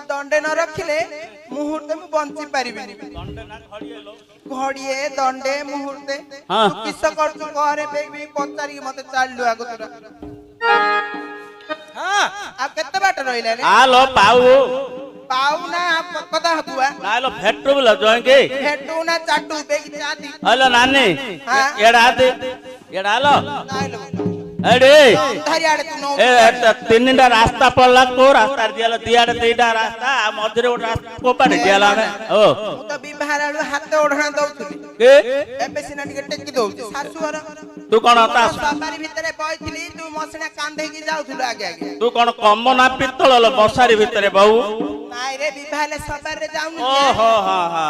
दंडे न रखिले मुहूर्ते मु बंची परिबिनी घड़िए दंडे मुहूर्ते तू किस करछु करे बेबी पचारी मते चाललु आगो तोरा हां आ केते बाट रहिला रे आलो पाऊ ना कदा हबुआ नालो फेट्टू बोला जोंगे फेट्टू ना चाटू बेगी चादी हेलो नानी एड़ा आते एड़ा आलो नालो एडे धरी आड़े तू नो ए तीनटा रास्ता पड़ला को रास्ता दियाला दियाडे तीनटा रास्ता आ मधुरे ओटा को पाटे दियाला में ओ तो बिबाहाराळु हाथ ओढणा दउथुली के एबे सिना टिके टेकी दउछ सासुहर तू कोन ता सवारी भितरे बइथिली तू मसना कांधे की जाउथुल आगे आगे तू कोन कम ना पित्तल बसारी भितरे बहु नाइ रे बिबाहले सवार रे जाउनु ओ हो हा हा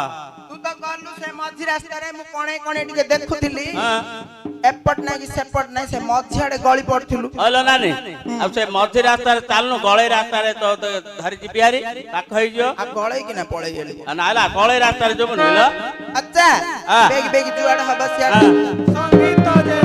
तू तो गलु से मझी रास्ता रे मु कोणे कोणे टिके देखुथिली हां एपट ना कि सेपट ना से मझी आडे गली पड़थिलु हेलो नानी अब से मझी रास्ता रे चालनु गळे रास्ता रे तो धरि जी बिहारी पाख होई जो आ गळे कि ना पळे गेली नाला गळे रास्ता रे जो बनिलो अच्छा बेगी बेगी जुआड हबसिया संगीत जे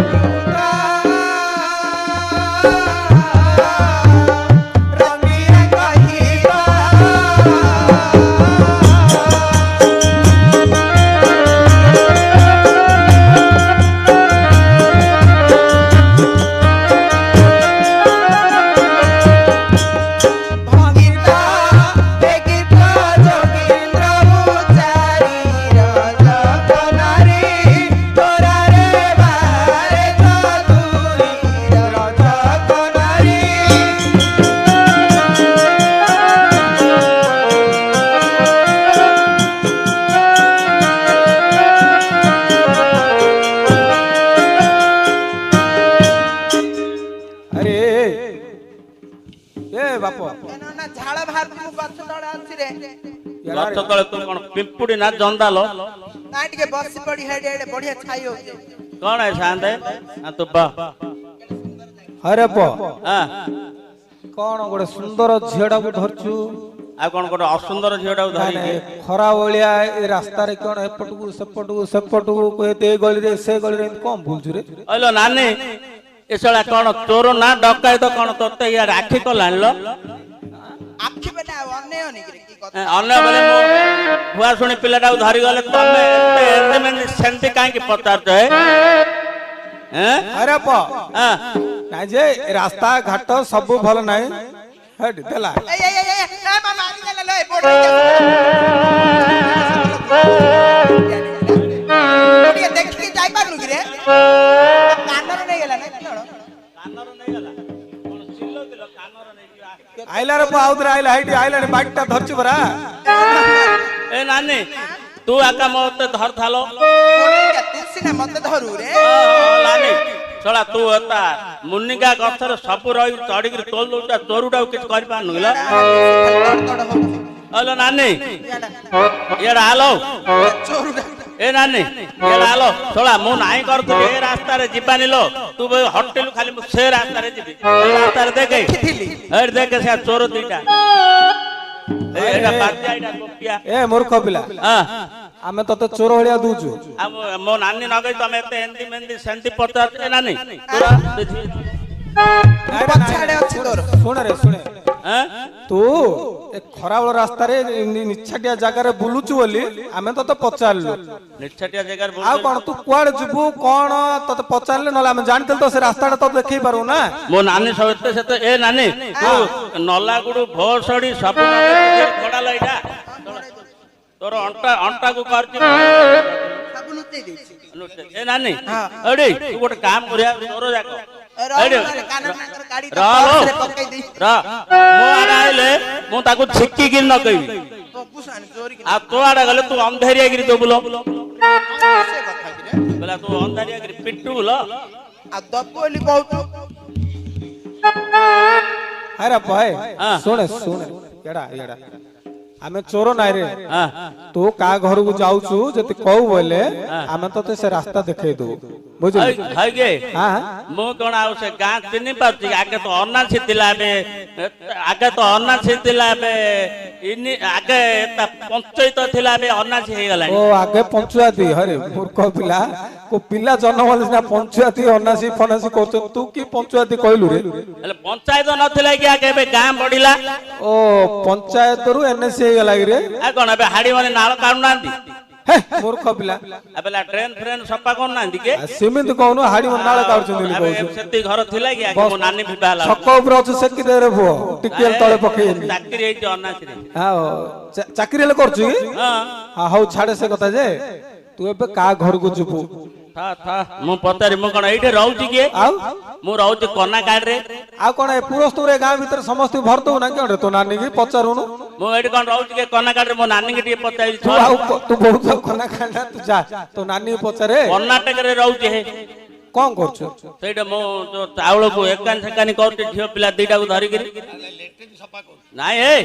पिंपुड़ी ना जंदालो ना टिके बस पड़ी हेड हेड बढ़िया छाई हो कौन है शांते आ तो बा अरे प हां कौन गोटे सुंदर झियडा को धरछु आ कौन गोटे असुंदर झियडा को धरि खरा ओलिया ए रास्ता रे कोन एपटकू सेपटकू कोते गली रे से गली रे कम भूलछु रे ओलो नानी एसला कौन चोर ना डकायत कौन तोते या राखी को लानलो आखि बेटा अन्य हनी की कथा अन्य बोले मो भुआ सुनी पिलाटा धरि गले तमे एते में सेंटी काहे की पचार है हैं अरे प हां ना जे रास्ता घाट सब भल नाही हट देला ए मामा मारी देला लो बोर्ड बोर्ड देख के जाई पारनु की रे कानर नै गेला ना कानर नै गेला कोन सिल्लो दिलो कानर नै आइला रे आउदर आइला हाइटी आइला ने बाटटा धरछु बरा ए नानी तू आका मते धर थालो बोले के तुसिना मते धरु रे नानी छोड़ा तू होता मुन्निका गथर सब रही चढ़ी तोल दउता चोरुडा किछ कर पानु ला ହଲୋ ନାନୀ ଇଆଡା ଇଆଡେ ଆଲୋ ଚୋରୁଟା ଏ ନାନୀ ଇଆଡେ ଆଲୋ ଶୋଳା ମୁଁ ନାହିଁ କରୁଥିଲି ଏ ରାସ୍ତାରେ ଯିବାନି ଲୋ ତୁ ହଟିଲୁ ଖାଲି ମୁଁ ସେ ରାସ୍ତାରେ ଯିବି ଏ ରାସ୍ତାରେ ଦେଖେ ଦେଖିଥିଲି ଏଇଠି ଦେଖେ ସେ ଚୋର ଦିଟା ଏଇଟା ବାଜା ଏଇଟା ଗୋପିଆ ଏ ମୂର୍ଖ ପିଲା ହଁ ଆମେ ତତେ ଚୋର ଭଳିଆ ଦଉଛୁ ମୋ ନାନୀ ନଗେଇ ତମେ ଏତେ ଏମିତି ମେନ୍ତି ସେମିତି ପଚାରୁଛ ଏ ନାନୀ ପଛଆଡେ ଅଛି ତୋର ଶୁଣରେ ଶୁଣେ ତୁ ଏ ଖରାବେଳ ରାସ୍ତାରେ ନିଛାଟିଆ ଜାଗାରେ ବୁଲୁଛୁ ବୋଲି ଆମେ ତତେ ପଚାରିଲୁ ନିଛାଟିଆ ଜାଗାରେ ଆଉ କଣ ତୁ କୁଆଡେ ଯିବୁ କଣ ତତେ ପଚାରିଲେ ନହେଲେ ଆମେ ଜାଣିଥିଲେ ତ ସେ ରାସ୍ତାଟା ତତେ ଦେଖେଇ ପାରୁ ନା ମୋ ନାନୀ ସହିତ ସେତେ ଏ ନାନୀ ତୁ ନଲାଗୁଡୁ ଭୋସଡି ସବୁ ଘୋଡାଲ ଏଇଟା ତୋର ଅଣ୍ଟାକୁ କରିଛି ସବୁ ଲୁଚେଇ ଦେଇଛି ଏ ନାନୀ ଏଇଠି ତୁ ଗୋଟେ କାମ କରିବା ତୋର ଯାକ ମୋ ଆଡେ ଆଇଲେ ମୁଁ ତାକୁ ଛିକିକି ନ କହିବି ଆଉ ତୋ ଆଡେ ଗଲେ ତୁ ଅନ୍ଧାରିଆକିରି ଦବୁ ତୁ ଅନ୍ଧାରିଆକିରି ପିଟୁ ଲ ଆରେ ଭାଇ ଶୁଣେ ଶୁଣେ ଏଡା ଏଡା ଆମେ ଚୋର ନାଇଁ ରେ ତୁ କା ଘରକୁ ଯାଉଛୁ ଯଦି କହୁ ବୋଇଲେ ଆମେ ତତେ ସେ ରାସ୍ତା ଦେଖେଇ ଦବୁ ବୁଝିଲୁ ମୁଁ କଣ ଆଉ ସେ ଗାଁ ଚିହ୍ନି ପାରୁଛି ଆଗେ ତ ଅନାସି ଥିଲା ଏବେ ଆଗେ ପଞ୍ଚାୟତ ଥିଲା ଏବେ ଅନାସି ହେଇଗଲାଣି ଓ ଆଗେ ପଞ୍ଚୁଆତି ହରେ ମୂର୍ଖ ପିଲା ପିଲା ଜନ୍ମ ହେଲେ ସିନା ପଞ୍ଚୁଆତି ଅନାସି ଫନାସି କରୁଛନ୍ତି ତୁ କି ପଞ୍ଚୁଆତି କହିଲୁ ରେ ହେଲେ ପଞ୍ଚାୟତ ନଥିଲା କି ଆଗେ ଏବେ ଗାଁ ବଢିଲା ଓ ପଞ୍ଚାୟତରୁ ଏନଏସି ହେଇଗଲା କି ରେ ଆଉ କଣ ଏବେ ହାଡି ମାନେ ନାଳ କାଢୁନାହାନ୍ତି ମୂର୍ଖ ପିଲା ଟ୍ରେନ ଫ୍ରେନ ସଫା କରୁନାହାନ୍ତି କି ସେମିତି କହୁନୁ ହାଡି ନାଳ କାଢୁଛନ୍ତି ସେତିକି ଘର ଥିଲା କି ଆଗେ ମୋ ନାନୀ ବିବାହ ହେଲା ଛକ ଉପରେ ଅଛୁ ସେକି ଦେ ରେ ପୁଅ ଟିକେ ତଳେ ପକେଇନି ଚାକିରି ହେଇଛି ଅନାସିରେ ଚାକିରି ହେଲେ କରୁଛୁ କି ହଉ ଛାଡେ ସେ କଥା ଯେ ତୁ ଏବେ କା ଘରକୁ ଯିବୁ ମୁଁ ପଚାରି ମୁଁ କଣ ଏଇଠି ରହୁଛି କିଏ ଆଉ ମୁଁ ରହୁଛି କନାକାଡରେ ଆଉ କଣ ଏ ପୁରସ୍ତୁରେ ଗାଁ ଭିତରେ ସମସ୍ତେ ଭରଦଉ ନା କେଉଁଠି ତୋ ନାନୀ କି ପଚାରୁନୁ ମୁଁ ଏଇଠି କଣ ରହୁଛି କିଏ କନାକାଡରେ ମୋ ନାନୀ କି ଟିକେ ପଚାରି ତୁ ଆଉ ତୁ ବହୁତ କନାକାଡ ତୁ ଯା ତୋ ନାନୀ ପଚାରେ କର୍ଣ୍ଣାଟକରେ ରହୁଛି କଣ କରୁଛୁ ସେଇଟା ମୁଁ ଯୋଉ ଚାଉଳକୁ ଏକାନି ସେକାନି କରୁଛି ଝିଅ ପିଲା ଦିଟାକୁ ଧରିକିରି ନାଇଁ